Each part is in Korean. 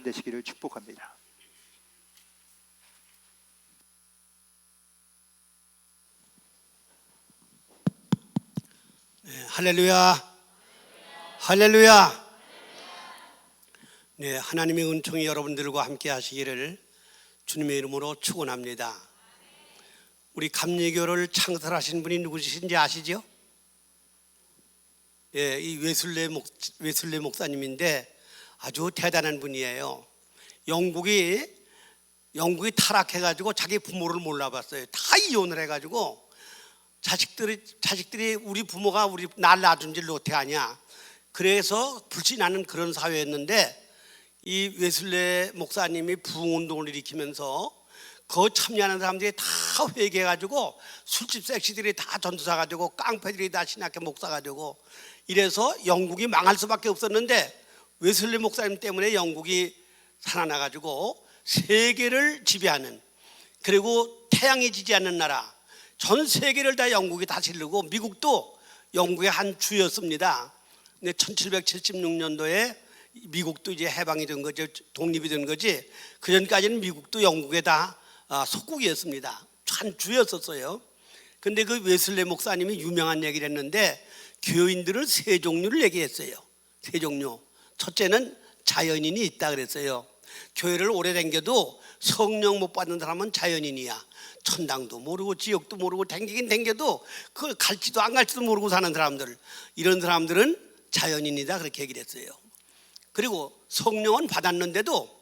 되시기를 축복합니다. 네, 할렐루야. 할렐루야. 네, 하나님의 은총이 여러분들과 함께 하시기를 주님의 이름으로 축원합니다. 우리 감리교를 창설하신 분이 누구신지 아시죠? 예, 이 웨슬레 목사님인데 아주 대단한 분이에요. 영국이 타락해가지고 자기 부모를 몰라봤어요. 다 이혼을 해가지고 자식들이 우리 부모가 날 낳아준 줄 어떻게 아냐. 그래서 불신하는 그런 사회였는데 이 웨슬레 목사님이 부흥운동을 일으키면서 그 참여하는 사람들이 다 회개해가지고 술집 섹시들이 다 전도사가 되고 깡패들이 다 신학교 목사가 되고 이래서 영국이 망할 수밖에 없었는데 웨슬레 목사님 때문에 영국이 살아나가지고 세계를 지배하는, 그리고 태양이 지지 않는 나라, 전 세계를 다 영국이 다스리고 미국도 영국의 한 주였습니다. 근데 1776년도에 미국도 이제 해방이 된 거지, 독립이 된 거지. 그 전까지는 미국도 영국의 다 속국이었습니다. 한 주였었어요. 근데 그 웨슬레 목사님이 유명한 얘기를 했는데 교인들을 세 종류를 얘기했어요. 세 종류. 첫째는 자연인이 있다 그랬어요. 교회를 오래 다녀도 성령 못 받는 사람은 자연인이야. 천당도 모르고 지옥도 모르고 댕기긴 댕겨도 그걸 갈지도 안 갈지도 모르고 사는 사람들, 이런 사람들은 자연인이다 그렇게 얘기를 했어요. 그리고 성령은 받았는데도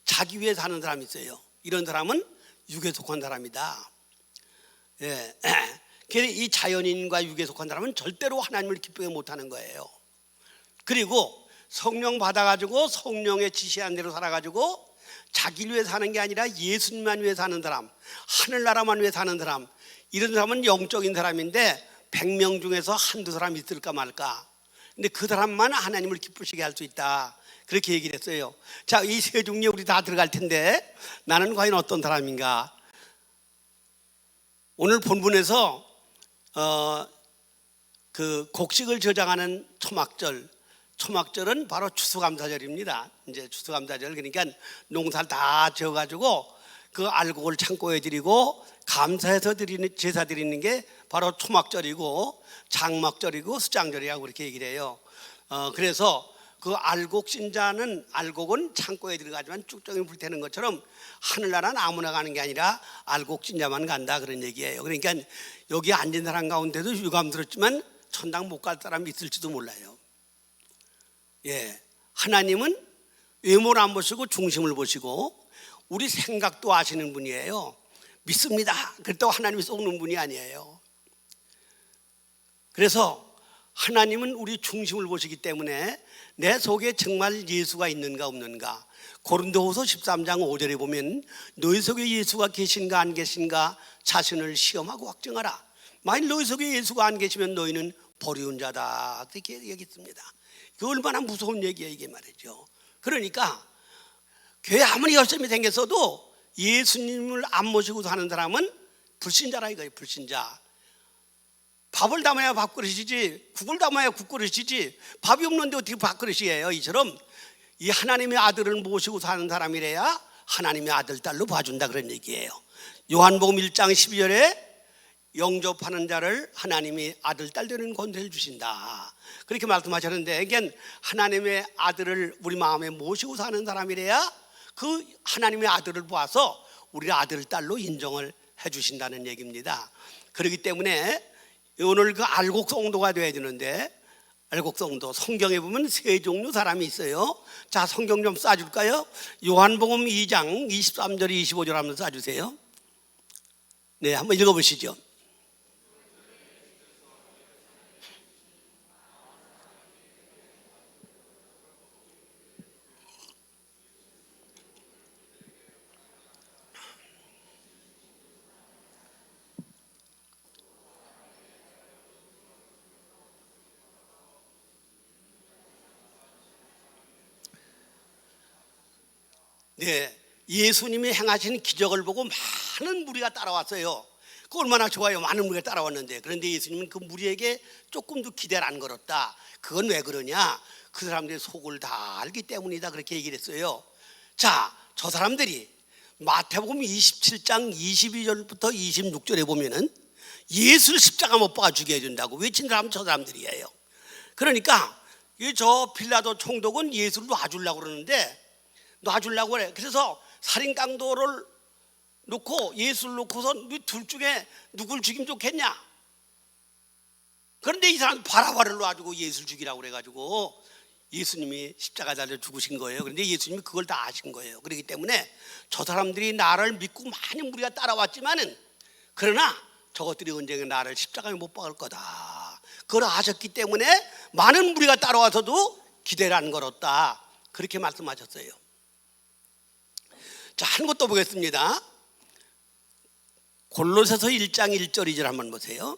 자기 위해 사는 사람이 있어요. 이런 사람은 육에 속한 사람이다. 예. 이 자연인과 육에 속한 사람은 절대로 하나님을 기쁘게 못하는 거예요. 그리고 성령 받아가지고 성령의 지시한 대로 살아가지고 자기를 위해 사는 게 아니라 예수님만 위해 사는 사람, 하늘나라만 위해 사는 사람, 이런 사람은 영적인 사람인데 100명 중에서 한두 사람 있을까 말까. 근데 그 사람만 하나님을 기쁘시게 할 수 있다 그렇게 얘기를 했어요. 자, 이 세 종류에 우리 다 들어갈 텐데 나는 과연 어떤 사람인가. 오늘 본문에서 그 곡식을 저장하는 초막절은 바로 추수감사절입니다. 이제 추수감사절, 그러니까 농사를 다 지어가지고 그 알곡을 창고에 드리고 감사해서 드리는 제사 드리는 게 바로 초막절이고 장막절이고 수장절이라고 그렇게 얘기를 해요. 그래서 그 알곡은 창고에 들어가지만 쭉쭉이 불태는 것처럼 하늘나라는 아무나 가는 게 아니라 알곡신자만 간다 그런 얘기예요. 그러니까 여기 앉은 사람 가운데도 유감스럽지만 천당 못 갈 사람이 있을지도 몰라요. 예, 하나님은 외모를 안 보시고 중심을 보시고 우리 생각도 아시는 분이에요. 믿습니다. 그렇다고 하나님이 쏘는 분이 아니에요. 그래서 하나님은 우리 중심을 보시기 때문에 내 속에 정말 예수가 있는가 없는가. 고린도후서 13장 5절에 보면 너희 속에 예수가 계신가 안 계신가 자신을 시험하고 확증하라. 만일 너희 속에 예수가 안 계시면 너희는 버리운 자다 그렇게 얘기했습니다. 그 얼마나 무서운 얘기야 이게 말이죠. 그러니까 교회 아무리 열심히 다녔어도 예수님을 안 모시고 사는 사람은 불신자라 이거예요. 불신자. 밥을 담아야 밥그릇이지, 국을 담아야 국그릇이지, 밥이 없는데 어떻게 밥그릇이에요. 이처럼 이 하나님의 아들을 모시고 사는 사람이래야 하나님의 아들 딸로 봐준다 그런 얘기예요. 요한복음 1장 12절에 영접하는 자를 하나님이 아들 딸 되는 권세를 주신다 그렇게 말씀하셨는데, 그러니까 하나님의 아들을 우리 마음에 모시고 사는 사람이래야 그 하나님의 아들을 보아서 우리 아들 딸로 인정을 해주신다는 얘기입니다. 그렇기 때문에 오늘 그 알곡성도가 되어야 되는데, 알곡성도 성경에 보면 세 종류 사람이 있어요. 자, 성경 좀 쏴줄까요? 요한복음 2장 23절 25절 한번 쏴주세요. 네, 한번 읽어보시죠. 네, 예수님이 행하신 기적을 보고 많은 무리가 따라왔어요. 그 얼마나 좋아요. 많은 무리가 따라왔는데, 그런데 예수님은 그 무리에게 조금도 기대를 안 걸었다. 그건 왜 그러냐? 그 사람들의 속을 다 알기 때문이다 그렇게 얘기를 했어요. 자, 저 사람들이 마태복음 27장 22절부터 26절에 보면은 예수를 십자가 못 박아 죽여야 된다고 외친 사람은 저 사람들이에요. 그러니까 저 빌라도 총독은 예수를 놔주려고 그러는데 놔주려고 그래. 그래서 살인 강도를 놓고 예수를 놓고서 둘 중에 누굴 죽이면 좋겠냐. 그런데 이 사람 바라바를 놔주고 예수를 죽이라고 그래가지고 예수님이 십자가 달려 죽으신 거예요. 그런데 예수님이 그걸 다 아신 거예요. 그렇기 때문에 저 사람들이 나를 믿고 많은 무리가 따라왔지만은 그러나 저것들이 언젠가 나를 십자가에 못 박을 거다. 그걸 아셨기 때문에 많은 무리가 따라와서도 기대라는 걸 없다. 그렇게 말씀하셨어요. 자, 한 것도 보겠습니다. 골로새서 1장 1절 2절 한번 보세요.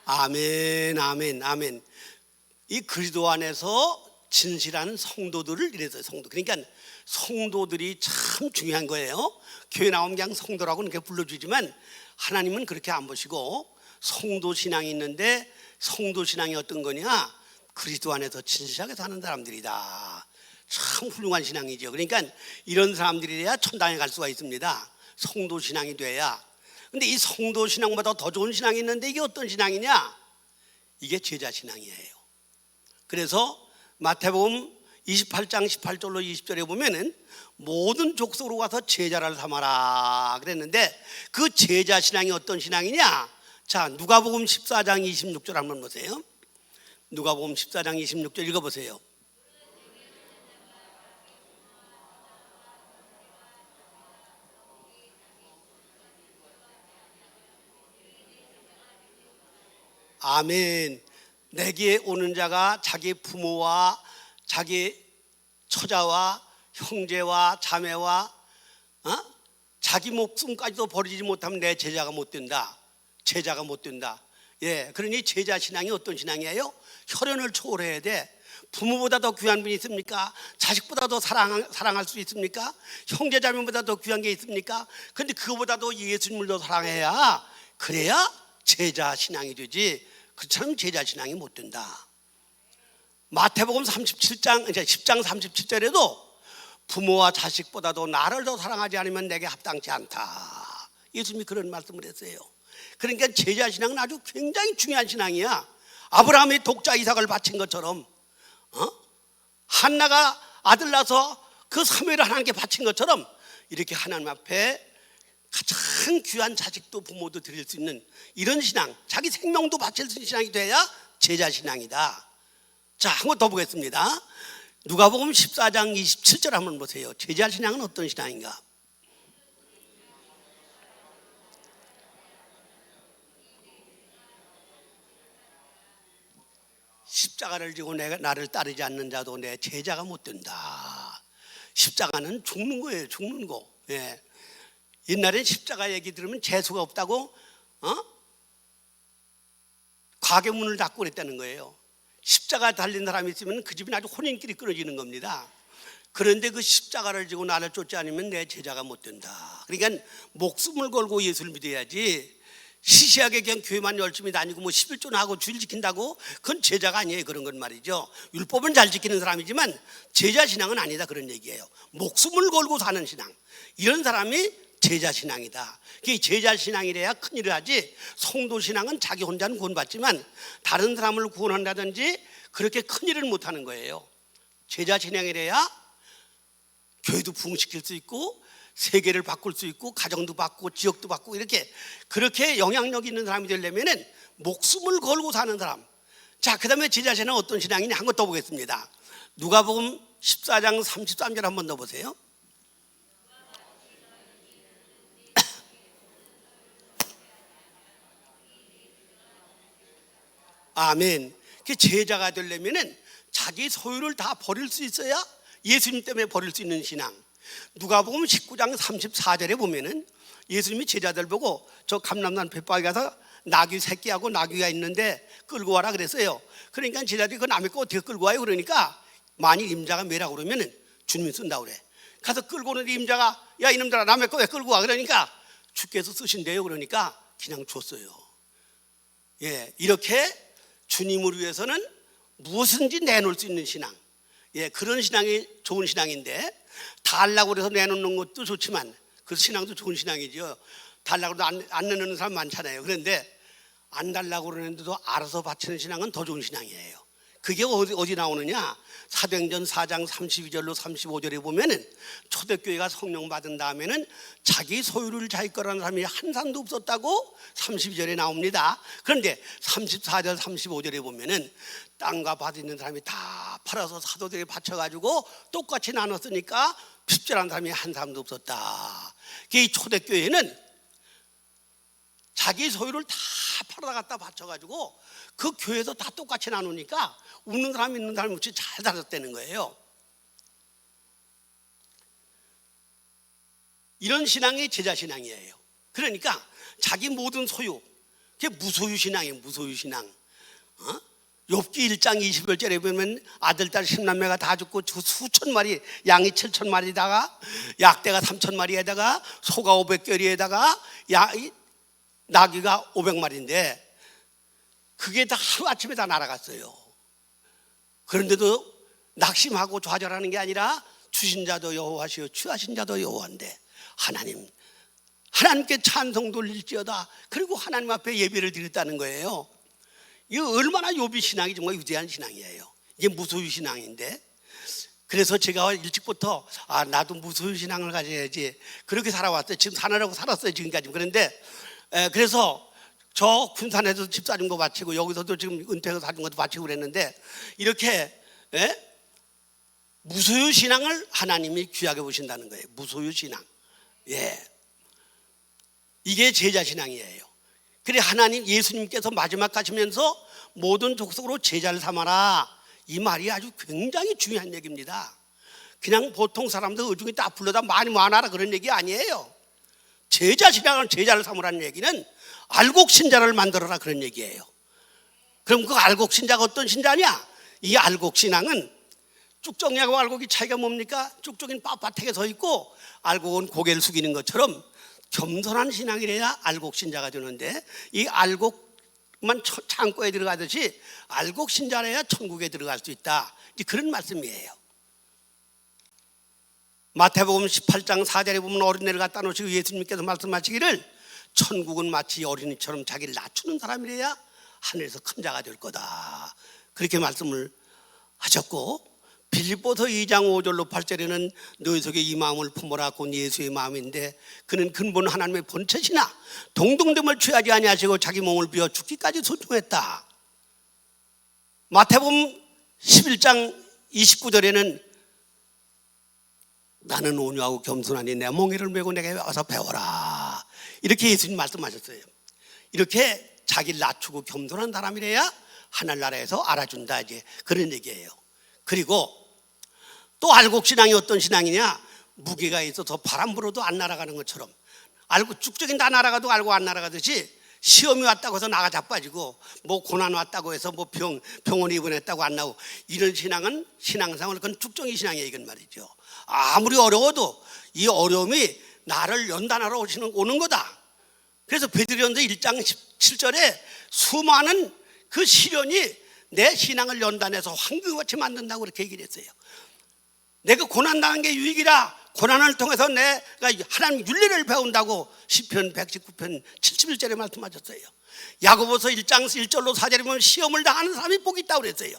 아멘, 아멘, 아멘. 이 그리스도 안에서 진실한 성도들을 이래서 성도. 그러니까 성도들이 참 중요한 거예요. 교회 나오면 그냥 성도라고 이렇게 불러주지만 하나님은 그렇게 안 보시고 성도 신앙이 있는데 성도 신앙이 어떤 거냐? 그리스도 안에서 진실하게 사는 사람들이다. 참 훌륭한 신앙이죠. 그러니까 이런 사람들이래야 천당에 갈 수가 있습니다. 성도 신앙이 돼야. 근데 이 성도 신앙보다 더 좋은 신앙이 있는데 이게 어떤 신앙이냐? 이게 제자 신앙이에요. 그래서 마태복음 28장 18절로 20절에 보면은 모든 족속으로 가서 제자를 삼아라 그랬는데 그 제자 신앙이 어떤 신앙이냐? 자, 누가복음 14장 26절 한번 보세요. 누가복음 14장 26절 읽어보세요. 아멘. 내게 오는 자가 자기 부모와 자기 처자와 형제와 자매와 자기 목숨까지도 버리지 못하면 내 제자가 못 된다. 제자가 못 된다. 예, 그러니 제자 신앙이 어떤 신앙이에요? 혈연을 초월해야 돼. 부모보다 더 귀한 분이 있습니까? 자식보다 더 사랑할 수 있습니까? 형제 자매보다 더 귀한 게 있습니까? 그런데 그거보다도 예수님을 더 사랑해야 그래야 제자 신앙이 되지. 그처럼 제자 신앙이 못 된다. 마태복음 37장, 10장 37절에도 부모와 자식보다도 나를 더 사랑하지 않으면 내게 합당치 않다. 예수님이 그런 말씀을 했어요. 그러니까 제자 신앙은 아주 굉장히 중요한 신앙이야. 아브라함이 독자 이삭을 바친 것처럼 한나가 아들 낳아서 그 사무엘을 하나님께 바친 것처럼 이렇게 하나님 앞에 가장 귀한 자식도 부모도 드릴 수 있는 이런 신앙, 자기 생명도 바칠 수 있는 신앙이 돼야 제자 신앙이다. 자, 한 번 더 보겠습니다. 누가복음 14장 27절 한번 보세요. 제자 신앙은 어떤 신앙인가? 십자가를 지고 나를 따르지 않는 자도 내 제자가 못 된다. 십자가는 죽는 거예요. 죽는 거. 예. 옛날에 십자가 얘기 들으면 재수가 없다고 가게문을 닫고 그랬다는 거예요. 십자가 달린 사람이 있으면 그 집은 아주 혼인길이 끊어지는 겁니다. 그런데 그 십자가를 지고 나를 쫓지 않으면 내 제자가 못 된다. 그러니까 목숨을 걸고 예수를 믿어야지 시시하게 그냥 교회만 열심히 다니고 뭐 11조나 하고 주일 지킨다고 그건 제자가 아니에요. 그런 건 말이죠. 율법은 잘 지키는 사람이지만 제자 신앙은 아니다 그런 얘기예요. 목숨을 걸고 사는 신앙, 이런 사람이 제자 신앙이다. 제자 신앙이래야 큰일을 하지. 성도 신앙은 자기 혼자는 구원받지만 다른 사람을 구원한다든지 그렇게 큰일을 못하는 거예요. 제자 신앙이래야 교회도 부흥시킬 수 있고 세계를 바꿀 수 있고 가정도 바꾸고 지역도 바꾸고 이렇게 그렇게 영향력 있는 사람이 되려면은 목숨을 걸고 사는 사람. 자, 그 다음에 제자 신앙은 어떤 신앙이냐 한 것 더 보겠습니다. 누가복음 14장 33절 한번 더 보세요. 아멘. 제자가 되려면은 자기 소유를 다 버릴 수 있어야 예수님 때문에 버릴 수 있는 신앙. 누가복음 19장 34절에 보면은 예수님이 제자들 보고 저 감람산 벳바위 가서 나귀 새끼하고 나귀가 있는데 끌고 와라 그랬어요. 그러니까 제자들이 그 남의 거 어떻게 끌고 와요? 그러니까 만일 임자가 매라고 그러면은 주님이 쓴다고 그래. 가서 끌고 오는데 임자가 야 이놈들아 남의 거 왜 끌고 와? 그러니까 주께서 쓰신대요. 그러니까 그냥 줬어요. 예, 이렇게 주님을 위해서는 무엇인지 내놓을 수 있는 신앙. 예, 그런 신앙이 좋은 신앙인데 달라고 해서 내놓는 것도 좋지만 그 신앙도 좋은 신앙이죠. 달라고 해도 안 내놓는 사람 많잖아요. 그런데 안 달라고 그러는데도 알아서 바치는 신앙은 더 좋은 신앙이에요. 그게 어디 나오느냐? 사도행전 4장 32절로 35절에 보면은 초대교회가 성령 받은 다음에는 자기 소유를 자기 거라는 사람이 한 사람도 없었다고 32절에 나옵니다. 그런데 34절 35절에 보면은 땅과 밭 있는 사람이 다 팔아서 사도들에게 바쳐가지고 똑같이 나눴으니까 핍절한 사람이 한 사람도 없었다. 이 초대교회는 자기 소유를 다 팔아다 갖다 바쳐가지고 그 교회에서 다 똑같이 나누니까 웃는 사람 있는 사람 없이 잘 살았다는 거예요. 이런 신앙이 제자신앙이에요. 그러니까 자기 모든 소유, 그게 무소유 신앙이에요. 무소유 신앙. 욥기 1장 20절에 보면 아들 딸 10남매가 다 죽고 수천 마리 양이 7천 마리에다가 약대가 3천 마리에다가 소가 500결이에다가 나귀가 500마리인데 그게 다 하루아침에 다 날아갔어요. 그런데도 낙심하고 좌절하는 게 아니라 주신 자도 여호와시요 취하신 자도 여호와인데 하나님께 찬송 돌릴지어다. 그리고 하나님 앞에 예배를 드렸다는 거예요. 이거 얼마나 욥이 신앙이 정말 위대한 신앙이에요. 이게 무소유 신앙인데 그래서 제가 일찍부터 나도 무소유 신앙을 가져야지 그렇게 살아왔어요. 지금 사느라고 살았어요 지금까지. 그런데 그래서 저 군산에서 집 사준 거 바치고 여기서도 지금 은퇴해서 사준 것도 바치고 그랬는데 이렇게 무소유 신앙을 하나님이 귀하게 보신다는 거예요. 무소유 신앙. 예, 이게 제자 신앙이에요. 그래 하나님 예수님께서 마지막 가시면서 모든 족속으로 제자를 삼아라 이 말이 아주 굉장히 중요한 얘기입니다. 그냥 보통 사람들 의중이 딱 불러다 많이 모아놔라 그런 얘기 아니에요. 제자 신앙을 제자를 삼으라는 얘기는 알곡신자를 만들어라 그런 얘기예요. 그럼 그 알곡신자가 어떤 신자냐? 이 알곡신앙은 쭉정이하고 알곡이 차이가 뭡니까? 쭉정이는 빳빳하게 서 있고 알곡은 고개를 숙이는 것처럼 겸손한 신앙이래야 알곡신자가 되는데 이 알곡만 창고에 들어가듯이 알곡신자래야 천국에 들어갈 수 있다. 그런 말씀이에요. 마태복음 18장 4절에 보면 어린애를 갖다 놓으시고 예수님께서 말씀하시기를 천국은 마치 어린이처럼 자기를 낮추는 사람이래야 하늘에서 큰 자가 될 거다. 그렇게 말씀을 하셨고 빌립보서 2장 5절로 8절에는 너희 속에 이 마음을 품어라 곧 예수의 마음인데 그는 근본 하나님의 본체시나 동등됨을 취하지 아니하시고 자기 몸을 비워 죽기까지 순종했다. 마태복음 11장 29절에는 나는 온유하고 겸손하니 내 멍에를 메고 내게 와서 배워라 이렇게 예수님 말씀하셨어요. 이렇게 자기를 낮추고 겸손한 사람이래야 하늘나라에서 알아준다 이제 그런 얘기예요. 그리고 또 알곡신앙이 어떤 신앙이냐? 무게가 있어서 바람 불어도 안 날아가는 것처럼 알고 쭉쭉이 다 날아가도 알고 안 날아가듯이 시험이 왔다고 해서 나가 자빠지고 뭐 고난 왔다고 해서 뭐 병원에 입원했다고 안 나오고 이런 신앙은 신앙상을 그건 쭉정이 신앙이에요 이건 말이죠. 아무리 어려워도 이 어려움이 나를 연단하러 오는 거다. 그래서 베드로전서 1장 17절에 수많은 그 시련이 내 신앙을 연단해서 황금같이 만든다고 그렇게 얘기를 했어요. 내가 고난당한 게 유익이라 고난을 통해서 내가 하나님 윤리를 배운다고 시편 119편 71절에 말씀하셨어요. 야고보서 1장 1절로 4절에 보면 시험을 당하는 사람이 복이 있다고 그랬어요.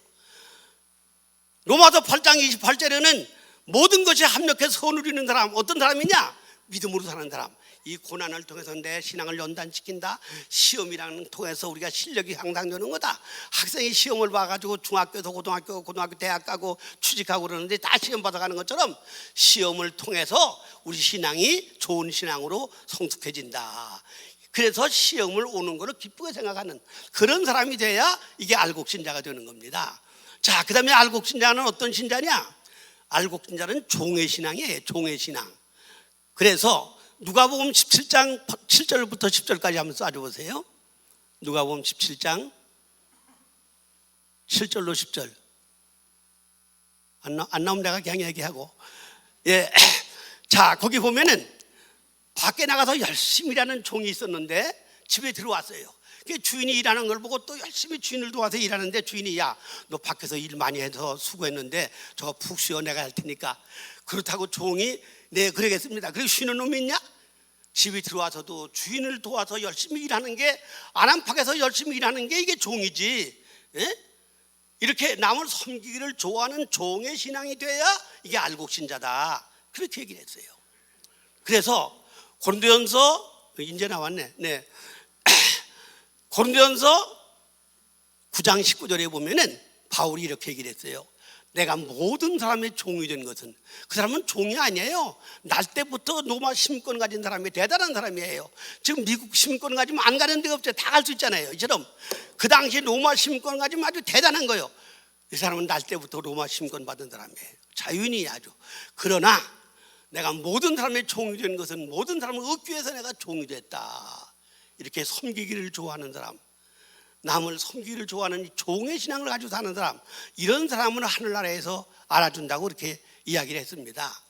로마서 8장 28절에는 모든 것이 합력해서 선을 이루는 사람 어떤 사람이냐? 믿음으로 사는 사람. 이 고난을 통해서 내 신앙을 연단시킨다. 시험이라는 통해서 우리가 실력이 향상되는 거다. 학생이 시험을 봐가지고 중학교에서 고등학교 대학 가고 취직하고 그러는데 다 시험 받아가는 것처럼 시험을 통해서 우리 신앙이 좋은 신앙으로 성숙해진다. 그래서 시험을 오는 것을 기쁘게 생각하는 그런 사람이 돼야 이게 알곡신자가 되는 겁니다. 자, 그 다음에 알곡신자는 어떤 신자냐? 알곡신자는 종의 신앙이에요. 종의 신앙. 그래서 누가복음 17장 7절부터 10절까지 한번 쏴줘보세요. 누가복음 17장 7절로 10절. 안 나오면 내가 그냥 얘기하고. 예. 자, 거기 보면은 밖에 나가서 열심히 일하는 종이 있었는데 집에 들어왔어요. 주인이 일하는 걸 보고 또 열심히 주인을 도와서 일하는데, 주인이 야, 너 밖에서 일 많이 해서 수고했는데 저거 푹 쉬어, 내가 할 테니까. 그렇다고 종이 네 그러겠습니다. 그리고 쉬는 놈이 있냐? 집에 들어와서도 주인을 도와서 열심히 일하는 게, 안암팍에서 열심히 일하는 게 이게 종이지. 예? 이렇게 남을 섬기기를 좋아하는 종의 신앙이 돼야 이게 알곡신자다, 그렇게 얘기를 했어요. 그래서 고린도전서, 이제 나왔네. 네. 고린도전서 9장 19절에 보면은 바울이 이렇게 얘기를 했어요. 내가 모든 사람의 종이 된 것은, 그 사람은 종이 아니에요. 날 때부터 로마 시민권 가진 사람이 대단한 사람이에요. 지금 미국 시민권 가지면 안 가는 데가 없죠. 다 갈 수 있잖아요. 이처럼 그 당시 로마 시민권 가지면 아주 대단한 거예요. 이 사람은 날 때부터 로마 시민권 받은 사람이에요. 자유인이 아주. 그러나 내가 모든 사람의 종이 된 것은 모든 사람을 얻기 위해서 내가 종이 됐다. 이렇게 섬기기를 좋아하는 사람, 남을 섬기기를 좋아하는 종의 신앙을 가지고 사는 사람, 이런 사람은 하늘나라에서 알아준다고 이렇게 이야기를 했습니다.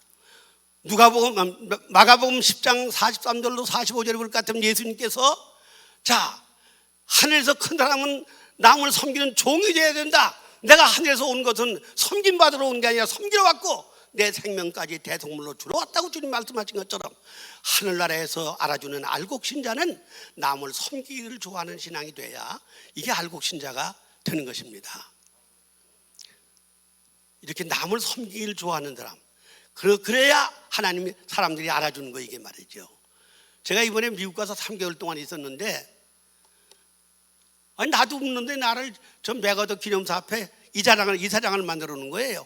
마가복음 10장 43절로 45절에 볼 것 같으면 예수님께서 자, 하늘에서 큰 사람은 남을 섬기는 종이 되어야 된다. 내가 하늘에서 온 것은 섬김받으러 온 게 아니라 섬기러 왔고 내 생명까지 대속물로 주러 왔다고 주님 말씀하신 것처럼, 하늘나라에서 알아주는 알곡신자는 남을 섬기기를 좋아하는 신앙이 돼야 이게 알곡신자가 되는 것입니다. 이렇게 남을 섬기기를 좋아하는 사람, 그래야 하나님이 사람들이 알아주는 거, 이게 말이죠. 제가 이번에 미국 가서 3개월 동안 있었는데, 아니 나도 없는데 나를 저 메가더 기념사 앞에 이사장을 만들어 놓은 거예요.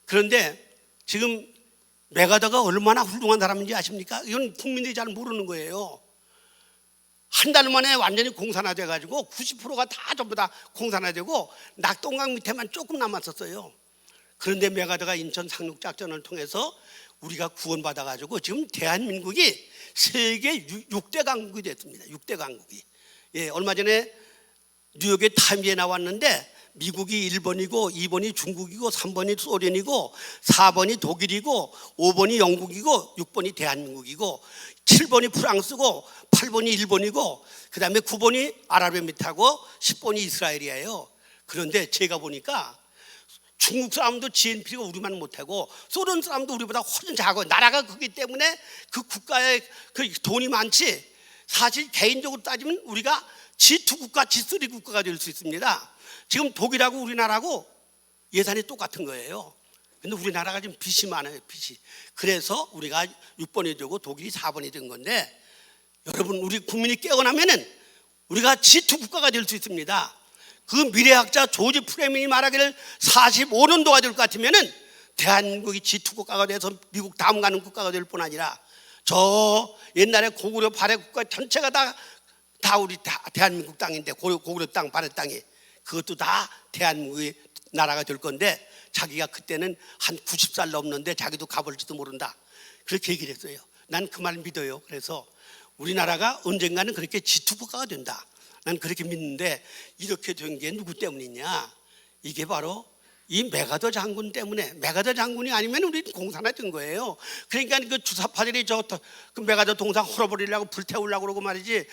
그런데 지금 메가더가 얼마나 훌륭한 사람인지 아십니까? 이건 국민들이 잘 모르는 거예요. 한 달 만에 완전히 공산화돼 가지고 90%가 다 전부 다 공산화되고 낙동강 밑에만 조금 남았었어요. 그런데 메가더가 인천 상륙작전을 통해서 우리가 구원받아 가지고 지금 대한민국이 세계 6대 강국이 됐습니다. 6대 강국이. 예, 얼마 전에 뉴욕의 타임즈에 나왔는데, 미국이 1번이고 2번이 중국이고 3번이 소련이고 4번이 독일이고 5번이 영국이고 6번이 대한민국이고 7번이 프랑스고 8번이 일본이고 그 다음에 9번이 아랍에미리트하고 10번이 이스라엘이에요. 그런데 제가 보니까 중국 사람도 GNP가 우리만 못하고 소련 사람도 우리보다 훨씬 작아요. 나라가 크기 때문에 그 국가에 그 돈이 많지, 사실 개인적으로 따지면 우리가 G2 국가, G3 국가가 될 수 있습니다. 지금 독일하고 우리나라하고 예산이 똑같은 거예요. 근데 우리나라가 지금 빚이 많아요, 빚이. 그래서 우리가 6번이 되고 독일이 4번이 된 건데, 여러분 우리 국민이 깨어나면은 우리가 G2 국가가 될 수 있습니다. 그 미래학자 조지 프레민이 말하기를 45년도가 될 것 같으면은 대한민국이 G2 국가가 돼서 미국 다음 가는 국가가 될 뿐 아니라 저 옛날에 고구려 발해 국가 전체가 다 우리 대한민국 땅인데, 고구려 땅, 발해 땅이, 그것도 다 대한민국의 나라가 될 건데, 자기가 그때는 한 90살 넘는데 자기도 가볼지도 모른다, 그렇게 얘기를 했어요. 난 그 말 믿어요. 그래서 우리나라가 언젠가는 그렇게 G2 국가가 된다, 난 그렇게 믿는데, 이렇게 된 게 누구 때문이냐? 이게 바로 이 메가더 장군 때문에. 메가더 장군이 아니면 우리는 공산화된 거예요. 그러니까 그 주사파들이 그 메가더 동상 헐어버리려고 불태우려고 그러고 말이지,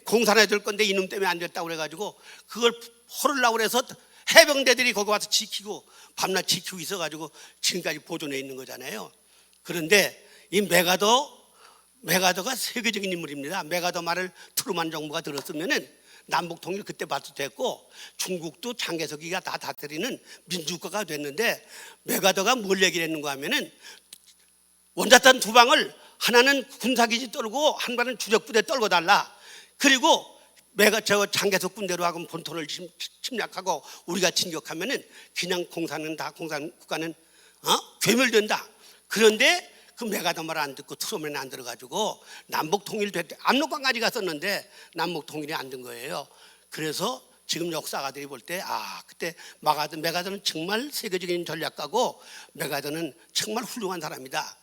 공산화될 건데 이놈 때문에 안 됐다고 그래가지고 그걸 헐으려고 그래서 해병대들이 거기 와서 지키고 밤낮 지키고 있어가지고 지금까지 보존해 있는 거잖아요. 그런데 이 메가더가 세계적인 인물입니다. 메가더 말을 트루만 정부가 들었으면은 남북 통일 그때 봐도 됐고, 중국도 장개석이가 다 다스리는 민주국가가 됐는데, 메가더가 뭘 얘기를 했는가 하면은 원자탄 2방을 하나는 군사기지 떨고 한 발은 주력부대 떨고 달라. 그리고 장개석 군대로 하고 본토를 침략하고 우리가 진격하면은 그냥 공산 국가는 괴멸된다. 그런데 그 메가더 말 안 듣고 트루먼이 안 들어가지고 남북 통일 됐대. 압록강까지 갔었는데 남북 통일이 안 된 거예요. 그래서 지금 역사가들이 볼 때 그때 메가더는 정말 세계적인 전략가고 메가더는 정말 훌륭한 사람이다.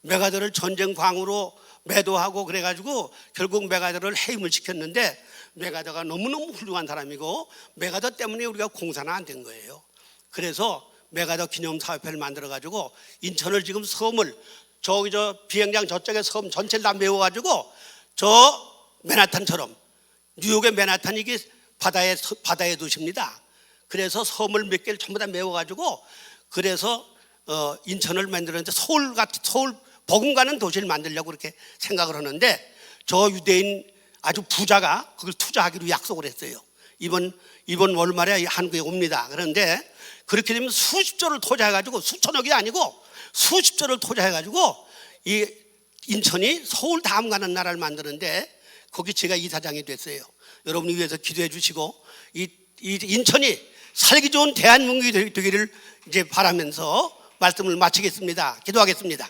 메가더를 전쟁광으로 매도하고 그래가지고 결국 메가더를 해임을 시켰는데 메가더가 너무너무 훌륭한 사람이고 메가더 때문에 우리가 공사는 안 된 거예요. 그래서 메가더 기념사업회를 만들어가지고 인천을 지금 섬을 저기 저 비행장 저쪽에 섬 전체를 다 메워가지고 저 맨하탄처럼 뉴욕의 맨하탄이 이게 바다의 도시입니다. 그래서 섬을 몇 개를 전부 다 메워가지고 그래서 인천을 만들었는데 서울 버금가는 도시를 만들려고 그렇게 생각을 하는데 저 유대인 아주 부자가 그걸 투자하기로 약속을 했어요. 이번 월말에 한국에 옵니다. 그런데 그렇게 되면 수십조를 투자해가지고 수천억이 아니고 수십조를 투자해가지고 이 인천이 서울 다음 가는 나라를 만드는데 거기 제가 이사장이 됐어요. 여러분이 위해서 기도해 주시고 이 인천이 살기 좋은 대한민국이 되기를 이제 바라면서 말씀을 마치겠습니다. 기도하겠습니다.